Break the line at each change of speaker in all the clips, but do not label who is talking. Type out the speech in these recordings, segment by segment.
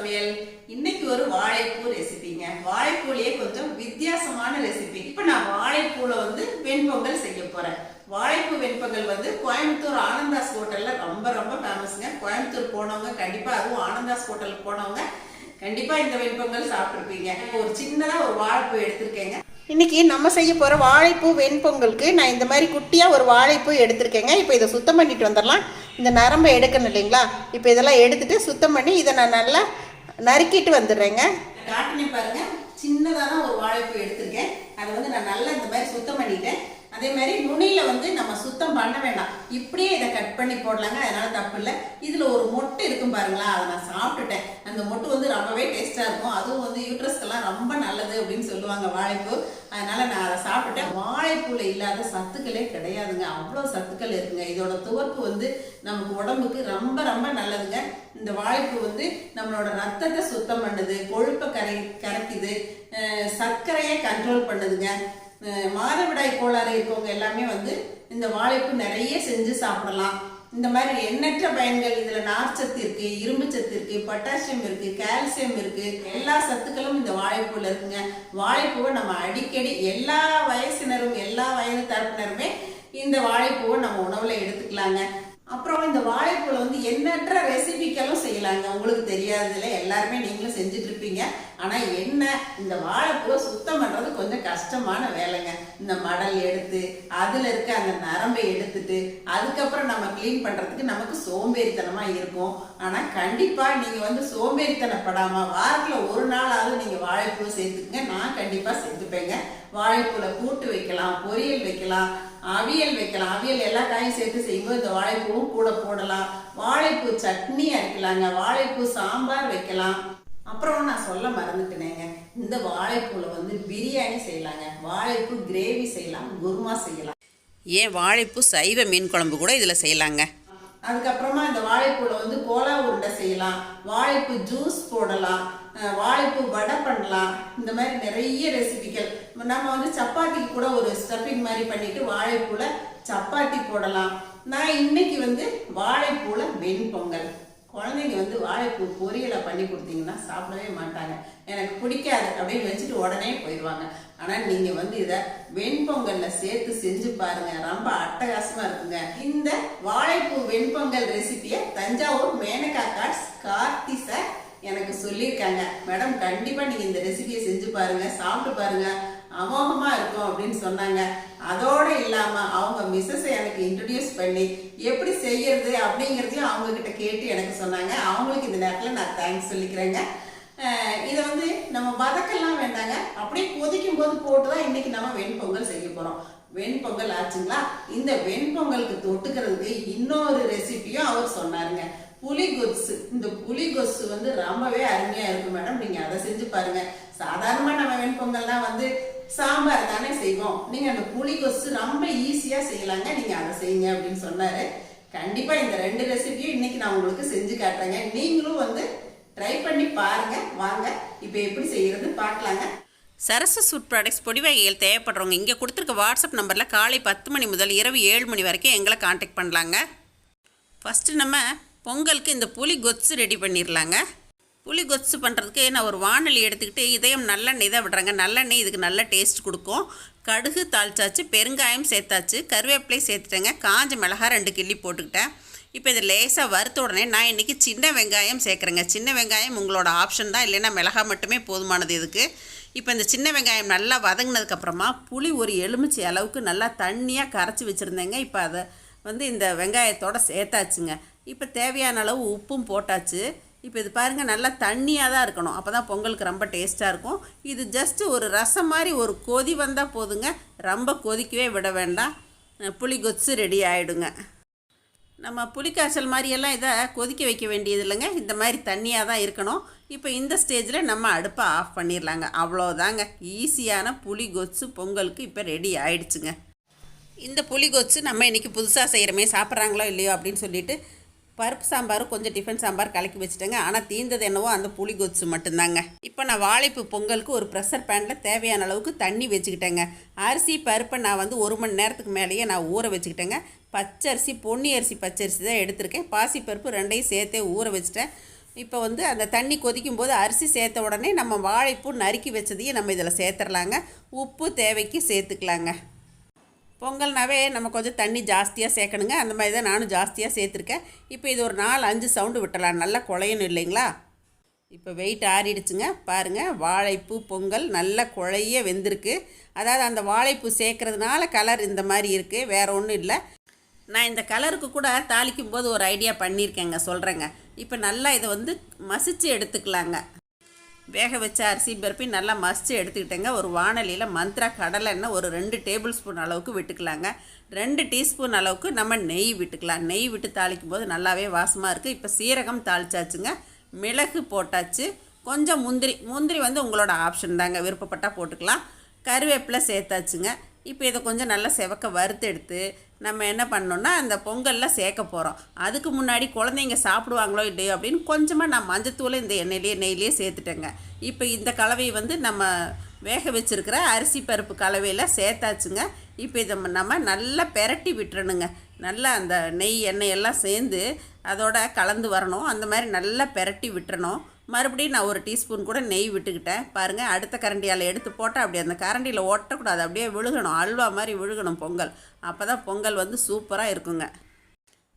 சமையல். இன்னைக்கு ஒரு வாழைப்பூ ரெசிபிங்க. வாழைப்பூலயே கொஞ்சம் வித்தியாசமான ரெசிபி. இப்போ நான் வாழைப்பூல வெண்பொங்கல் செய்ய போறேன். வாழைப்பூ வெண்பொங்கல் கோயம்புத்தூர் ஆனந்தாஸ் ஹோட்டல்ல ரொம்ப ரொம்ப ஃபேமஸ்ங்க. கோயம்புத்தூர் போனவங்க கண்டிப்பா, அதுவும் ஆனந்தாஸ் ஹோட்டலுக்கு போனவங்க கண்டிப்பா இந்த வெண்பொங்கல் சாப்பிட்டுருப்பீங்க. ஒரு சின்னதா ஒரு வாழைப்பூ எடுத்திருக்கேங்க. இன்னைக்கு நம்ம செய்ய போற வாழைப்பூ வெண்பொங்கலுக்கு நான் இந்த மாதிரி குட்டியா ஒரு வாழைப்பூ எடுத்திருக்கேங்க. இப்போ இதை சுத்தம் பண்ணிட்டு வந்துடலாம். இந்த நரம்பை எடுக்கணும் இல்லைங்களா? இப்போ இதெல்லாம் எடுத்துட்டு சுத்தம் பண்ணி இதை நான் நல்லா நறுக்கிட்டு வந்துடுறேங்க. காட்டினே பாருங்க, சின்னதாக தான் ஒரு வாழைப்பூ எடுத்திருக்கேன். அதை நான் நல்லா இந்த மாதிரி சுத்தம் பண்ணிட்டேன். அதே மாதிரி நுனியில நம்ம சுத்தம் பண்ண வேண்டாம், இப்படியே இதை கட் பண்ணி போடலாங்க. அதனால தப்பு இல்லை. இதுல ஒரு மொட்டு இருக்கும் பாருங்களா, அதை நான் சாப்பிட்டுட்டேன். அந்த மொட்டு ரொம்பவே டேஸ்டா இருக்கும். அதுவும் யூட்ரஸ்க்கெல்லாம் ரொம்ப நல்லது அப்படின்னு சொல்லுவாங்க வாழைப்பூ. அதனால நான் அதை சாப்பிட்டுட்டேன். வாழைப்பூல இல்லாத சத்துக்களே கிடையாதுங்க. அவ்வளோ சத்துக்கள் இருக்குங்க. இதோட துவர்ப்பு நமக்கு உடம்புக்கு ரொம்ப ரொம்ப நல்லதுங்க. இந்த வாழைப்பூ நம்மளோட ரத்தத்தை சுத்தம் பண்ணுது, கொழுப்பை கரைக்குது, சர்க்கரையை கண்ட்ரோல் பண்ணுதுங்க. மாதவிடாய் கோளாறு இருக்கவங்க எல்லாமே இந்த வாழைப்பூ நிறைய செஞ்சு சாப்பிடலாம். இந்த மாதிரி எண்ணற்ற பயன்கள் இதுல நார்ச்சத்து இருக்கு, இரும்பு சத்து இருக்கு, பொட்டாசியம் இருக்கு, கால்சியம் இருக்கு. எல்லா சத்துக்களும் இந்த வாழைப்பூல இருக்குங்க. வாழைப்பூவை நம்ம அடிக்கடி எல்லா வயசினரும் எல்லா வயது தரப்பினருமே இந்த வாழைப்பூவை நம்ம உணவுல எடுத்துக்கலாங்க. அப்புறம் இந்த வாழைப்பூல எண்ணற்ற ரெசிபிக்களும் செய்யலாங்க. உங்களுக்கு தெரியாததுல எல்லாருமே நீங்களும் செஞ்சுட்டு இருப்பீங்க. ஆனா என்ன, இந்த வாழைப்பூவை சுத்தம் பண்றது கொஞ்சம் கஷ்டமான வேலைங்க. இந்த மடல் எடுத்து அதுல இருக்க அந்த நரம்பை எடுத்துட்டு அதுக்கப்புறம் நம்ம கிளீன் பண்றதுக்கு நமக்கு சோம்பேறித்தனமா இருக்கும். ஆனா கண்டிப்பா நீங்க சோம்பேறித்தனப்படாம வாரத்துல ஒரு நாளாவது நீங்க வாழைப்பூ சேர்த்துக்குங்க. நான் கண்டிப்பா சேர்த்துப்பேங்க. வாழைப்பூல கூட்டு வைக்கலாம், பொரியல் வைக்கலாம், அவியல் வைக்கலாம். அவியல் எல்லா காயும் சேர்த்து செய்யும்போது இந்த வாழைப்பூவும் கூட போடலாம். வாழைப்பூ சட்னி அரைக்கலாங்க, வாழைப்பூ சாம்பார் வைக்கலாம். அப்புறம் நான் சொல்ல மறந்துட்டேனேங்க, இந்த வாழைப்பூல பிரியாணி செய்யலாங்க, வாழைப்பூ கிரேவி செய்யலாம், குருமா செய்யலாம்.
ஏன் வாழைப்பூ சைவ மீன் குழம்பு கூட இதில் செய்யலாங்க.
அதுக்கப்புறமா இந்த வாழைப்பூல கோலா உருண்டை செய்யலாம், வாழைப்பூ ஜூஸ் போடலாம், வாழைப்பூ வடை பண்ணலாம். இந்த மாதிரி நிறைய ரெசிபிகள். நம்ம சப்பாத்திக்கு கூட ஒரு ஸ்டஃபிங் மாதிரி பண்ணிட்டு வாழைப்பூல சப்பாத்தி போடலாம். நான் இன்னைக்கு வாழைப்பூல வெண்பொங்கல். குழந்தைங்க வாழைப்பூ பொரியலை பண்ணி கொடுத்தீங்கன்னா சாப்பிடவே மாட்டாங்க. எனக்கு பிடிக்காது அப்படின்னு வச்சுட்டு உடனே போயிடுவாங்க. ஆனா நீங்க இதை வெண்பொங்கல்ல சேர்த்து செஞ்சு பாருங்க, ரொம்ப அட்டகாசமா இருக்குங்க. இந்த வாழைப்பூ வெண்பொங்கல் ரெசிபியை தஞ்சாவூர் மேனகா கார்ட்ஸ் கார்த்தி சார் எனக்கு சொல்லியிருக்காங்க. மேடம் கண்டிப்பா நீங்க இந்த ரெசிபியை செஞ்சு பாருங்க, சாப்பிட்டு பாருங்க, அமோகமா இருக்கும் அப்படின்னு சொன்னாங்க. அதோட இல்லாம அவங்க மிஸ்ஸஸ் எனக்கு இன்ட்ரடியூஸ் பண்ணி எப்படி செய்யறது அப்படிங்கறதையும் அவங்க கிட்ட கேட்டு எனக்கு சொன்னாங்க. அவங்களுக்கு இந்த நேரத்துல நான் தேங்க்ஸ் சொல்லிக்கிறேங்க. இதை நம்ம வதக்கெல்லாம் வேண்டாங்க, அப்படியே கொதிக்கும் போது போட்டுதான் இன்னைக்கு நம்ம வெண்பொங்கல் செய்ய போறோம். வெண்பொங்கல் ஆச்சுங்களா? இந்த வெண்பொங்கலுக்கு தொட்டுக்கிறதுக்கு இன்னொரு ரெசிபியும் அவர் சொன்னாருங்க, புளிகொசு. இந்த புளிகொசு ரொம்பவே அருமையா இருக்கும் மேடம், நீங்க அதை செஞ்சு பாருங்க. சாதாரணமா நம்ம வெண்பொங்கல்லாம் சாம்பார் தானே செய்வோம். நீங்க அந்த புளிகொசு ரொம்ப ஈஸியா செய்யலாங்க, நீங்க அதை செய்யுங்க அப்படின்னு சொன்னாரு. கண்டிப்பா இந்த ரெண்டு ரெசிபியும் இன்னைக்கு நான் உங்களுக்கு செஞ்சு காட்டுறேங்க. நீங்களும் ட்ரை பண்ணி பாருங்க. வாங்க இப்ப எப்படி செய்யறது பார்க்கலாங்க.
சரசு ஃபுட் ப்ராடக்ட்ஸ் பொடி வகைகள் தேவைப்படுறவங்க இங்கே கொடுத்துருக்க வாட்ஸ்அப் நம்பரில் காலை 10 மணி முதல் இரவு 7 மணி வரைக்கும் எங்களை காண்டாக்ட் பண்ணலாங்க. ஃபஸ்ட்டு நம்ம பொங்கலுக்கு இந்த புளி கொத்து ரெடி பண்ணிடலாங்க. புளி கொத்து பண்ணுறதுக்கு நான் ஒரு வானொலி எடுத்துக்கிட்டு இதையும் நல்லெண்ணெய் தான் விடுறேங்க. நல்லெண்ணெய் இதுக்கு நல்ல டேஸ்ட் கொடுக்கும். கடுகு தாளிச்சாச்சு, பெருங்காயம் சேர்த்தாச்சு, கருவேப்பிலை சேர்த்துட்டேங்க, காஞ்ச மிளகாய் 2 கிள்ளி போட்டுக்கிட்டேன். இப்போ இது லேசாக வறுத்த உடனே நான் இன்றைக்கி சின்ன வெங்காயம் சேர்க்குறேங்க. சின்ன வெங்காயம் உங்களோட ஆப்ஷன் தான், இல்லைன்னா மிளகாய் மட்டுமே போதுமானது இதுக்கு. இப்போ இந்த சின்ன வெங்காயம் நல்லா வதங்கினதுக்கப்புறமா புளி ஒரு எலுமிச்சை அளவுக்கு நல்லா தண்ணியாக கரைச்சி வச்சுருந்தேங்க. இப்போ அதை இந்த வெங்காயத்தோடு சேர்த்தாச்சுங்க. இப்போ தேவையான அளவு உப்பும் போட்டாச்சு. இப்போ இது பாருங்கள், நல்லா தண்ணியாக தான் இருக்கணும், அப்போ தான் பொங்கலுக்கு ரொம்ப டேஸ்ட்டாக இருக்கும். இது ஜஸ்ட்டு ஒரு ரசம் மாதிரி ஒரு கொதி வந்தால் போதுங்க, ரொம்ப கொதிக்கவே விட வேண்டாம். புளி கொத்து ரெடி ஆகிடுங்க. நம்ம புளிக்காய்ச்சல் மாதிரியெல்லாம் இதை கொதிக்க வைக்க வேண்டியது இல்லைங்க, இந்த மாதிரி தண்ணியாக தான் இருக்கணும். இப்போ இந்த ஸ்டேஜில் நம்ம அடுப்பை ஆஃப் பண்ணிடலாங்க. அவ்வளோதாங்க, ஈஸியான புளி கொத்து பொங்கலுக்கு இப்போ ரெடி ஆகிடுச்சுங்க. இந்த புளி கொத்து நம்ம இன்றைக்கி புதுசாக செய்கிறோமே, சாப்பிட்றாங்களோ இல்லையோ அப்படின்னு சொல்லிட்டு பருப்பு சாம்பாரும் கொஞ்சம் டிஃபன் சாம்பார் கலக்கி வச்சுட்டேங்க. ஆனால் தீர்ந்தது என்னவோ அந்த புளி கொத்து மட்டும்தாங்க. இப்போ நான் வாழைப்பூ பொங்கலுக்கு ஒரு ப்ரெஷர் பேனில் தேவையான அளவுக்கு தண்ணி வச்சுக்கிட்டேங்க. அரிசி பருப்பை நான் 1 மணி நேரத்துக்கு மேலேயே நான் ஊற வச்சுக்கிட்டேங்க. பச்சரிசி, பொன்னி அரிசி பச்சரிசி தான் எடுத்திருக்கேன். பாசிப்பருப்பு 2ஐயும் சேர்த்தே ஊற வச்சுட்டேன். இப்போ வந்து அந்த தண்ணி கொதிக்கும் போது அரிசி சேர்த்த உடனே நம்ம வாழைப்பூ நறுக்கி வச்சதையும் நம்ம இதில் சேர்த்துடலாங்க. உப்பு தேவைக்கு சேர்த்துக்கலாங்க. பொங்கல்னாவே நம்ம கொஞ்சம் தண்ணி ஜாஸ்தியாக சேர்க்கணுங்க. அந்த மாதிரி தான் நானும் ஜாஸ்தியாக சேர்த்துருக்கேன். இப்போ இது ஒரு 4-5 சவுண்டு விட்டலாம். நல்லா குழையணும் இல்லைங்களா? இப்போ வெயிட் ஆறிடுச்சுங்க. பாருங்கள், வாழைப்பூ பொங்கல் நல்லா குழைய வெந்திருக்கு. அதாவது அந்த வாழைப்பூ சேர்க்கறதுனால கலர் இந்த மாதிரி இருக்குது, வேறு ஒன்றும் இல்லை. நான் இந்த கலருக்கு கூட தாளிக்கும் போது ஒரு ஐடியா பண்ணியிருக்கேங்க, சொல்கிறேங்க. இப்போ நல்லா இதை வந்து மசிச்சு எடுத்துக்கலாங்க. வேக வச்ச அரிசி பருப்பி நல்லா மசிச்சு எடுத்துக்கிட்டேங்க. ஒரு வாணலியில் மந்த்ரா கடலை எண்ணெய் ஒரு 2 டேபிள் ஸ்பூன் அளவுக்கு விட்டுக்கலாங்க. 2 டீஸ்பூன் அளவுக்கு நம்ம நெய் விட்டுக்கலாம். நெய் விட்டு தாளிக்கும் போது நல்லாவே வாசமாக இருக்குது. இப்போ சீரகம் தாளிச்சாச்சுங்க. மிளகு போட்டாச்சு. கொஞ்சம் முந்திரி வந்து உங்களோட ஆப்ஷன் தாங்க, விருப்பப்பட்டால் போட்டுக்கலாம். கருவேப்பிலை சேர்த்தாச்சுங்க. இப்போ இதை கொஞ்சம் நல்லா செவக்க வறுத்து எடுத்து நம்ம என்ன பண்ணோன்னா அந்த பொங்கலில் சேர்க்க போகிறோம். அதுக்கு முன்னாடி குழந்தைங்க சாப்பிடுவாங்களோ இல்லையோ அப்படின்னு கொஞ்சமாக நான் மஞ்சத்தூளை இந்த நெய்லேயே சேர்த்துட்டேங்க. இப்போ இந்த கலவையை வந்து நம்ம வேக வச்சுருக்கிற அரிசி பருப்பு கலவையில் சேர்த்தாச்சுங்க. இப்போ இதை நம்ம நல்லா பெரட்டி விட்டுறணுங்க. நல்லா அந்த நெய் எண்ணெயெல்லாம் சேர்ந்து அதோட கலந்து வரணும். அந்த மாதிரி நல்லா பெரட்டி விட்டுறணும். மறுபடியும் நான் ஒரு டீஸ்பூன் கூட நெய் விட்டுக்கிட்டேன். பாருங்கள், அடுத்த கரண்டியால் எடுத்து போட்டால் அப்படி அந்த கரண்டியில் ஒட்டக்கூடாது, அப்படியே விழுகணும், அல்வா மாதிரி விழுகணும் பொங்கல். அப்போ தான் பொங்கல் வந்து சூப்பராக இருக்குங்க.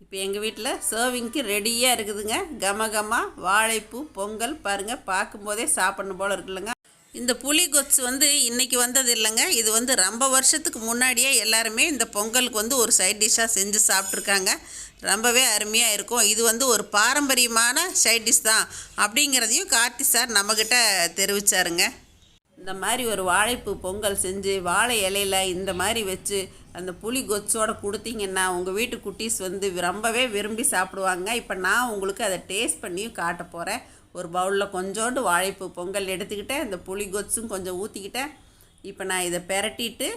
இப்போ எங்கள் வீட்டில் சர்விங்க்கு ரெடியாக இருக்குதுங்க. கமகமா வாழைப்பூ பொங்கல். பாருங்கள், பார்க்கும்போதே சாப்பிடணும் போல் இருக்குல்லங்க. இந்த புளி கொத்து வந்து இன்றைக்கி வந்தது இல்லைங்க. இது வந்து ரொம்ப வருஷத்துக்கு முன்னாடியே எல்லாருமே இந்த பொங்கலுக்கு வந்து ஒரு சைட் டிஷ்ஷாக செஞ்சு சாப்பிட்ருக்காங்க. ரொம்பவே அருமையாக இருக்கும். இது வந்து ஒரு பாரம்பரியமான சைட் டிஷ் தான் அப்படிங்கிறதையும் கார்த்தி சார் நம்மக்கிட்ட தெரிவித்தாருங்க. இந்த மாதிரி ஒரு வாழைப்பூ பொங்கல் செஞ்சு வாழை இலையில் இந்த மாதிரி வச்சு அந்த புளி கொச்சோடு கொடுத்தீங்கன்னா உங்கள் வீட்டு குட்டீஸ் வந்து ரொம்பவே விரும்பி சாப்பிடுவாங்க. இப்போ நான் உங்களுக்கு அதை டேஸ்ட் பண்ணியும் காட்ட போகிறேன். ஒரு பவுலில் கொஞ்சோண்டு வாழைப்பூ பொங்கல் எடுத்துக்கிட்டேன். இந்த புளி கொச்சும் கொஞ்சம் ஊற்றிக்கிட்டேன். இப்போ நான் இதை பெரட்டிட்டு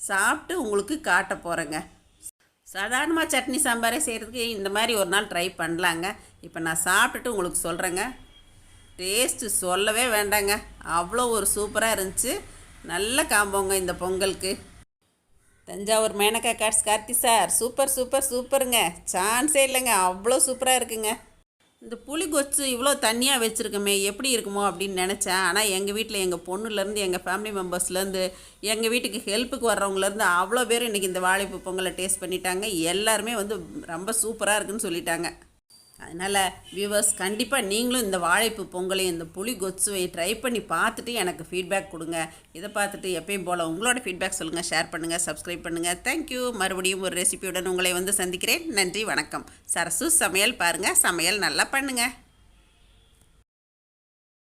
சாப்பிட்டு உங்களுக்கு காட்ட போகிறேங்க. சாதாரணமாக சட்னி சாம்பாரே செய்கிறதுக்கு இந்த மாதிரி ஒரு நாள் ட்ரை பண்ணலாங்க. இப்போ நான் சாப்பிட்டுட்டு உங்களுக்கு சொல்கிறேங்க. டேஸ்ட்டு சொல்லவே வேண்டாங்க, அவ்வளோ ஒரு சூப்பராக இருந்துச்சு. நல்ல காம்போங்க இந்த பொங்கலுக்கு. தஞ்சாவூர் மேனகா கார்ட்ஸ் கார்த்தி சார் சூப்பருங்க. சான்ஸே இல்லைங்க, அவ்வளோ சூப்பராக இருக்குங்க. இந்த புளி கொச்சு இவ்வளோ தண்ணியாக வச்சுருக்கோமே எப்படி இருக்குமோ அப்படின்னு நினச்சேன். ஆனால் எங்கள் வீட்டில் எங்கள் பொண்ணுலேருந்து எங்கள் ஃபேமிலி மெம்பர்ஸ்லேருந்து எங்கள் வீட்டுக்கு ஹெல்ப்புக்கு வர்றவங்கலேருந்து அவ்வளோ பேர் இன்றைக்கி இந்த வாழைப்பூ பொங்கலை டேஸ்ட் பண்ணிட்டாங்க. எல்லாருமே வந்து ரொம்ப சூப்பராக இருக்குன்னு சொல்லிட்டாங்க. அதனால் வியூவர்ஸ், கண்டிப்பாக நீங்களும் இந்த வாழைப்பூ பொங்கலையும் இந்த புளி கொச்சுவையும் ட்ரை பண்ணி பார்த்துட்டு எனக்கு ஃபீட்பேக் கொடுங்க. இதை பார்த்துட்டு எப்பயும் போல் உங்களோட ஃபீட்பேக் சொல்லுங்கள், ஷேர் பண்ணுங்கள், சப்ஸ்கிரைப் பண்ணுங்கள். தேங்க்யூ. மறுபடியும் ஒரு ரெசிபியுடன் உங்களை வந்து சந்திக்கிறேன். நன்றி, வணக்கம். சரசு சமையல் பாருங்கள், சமையல் நல்லா பண்ணுங்கள்.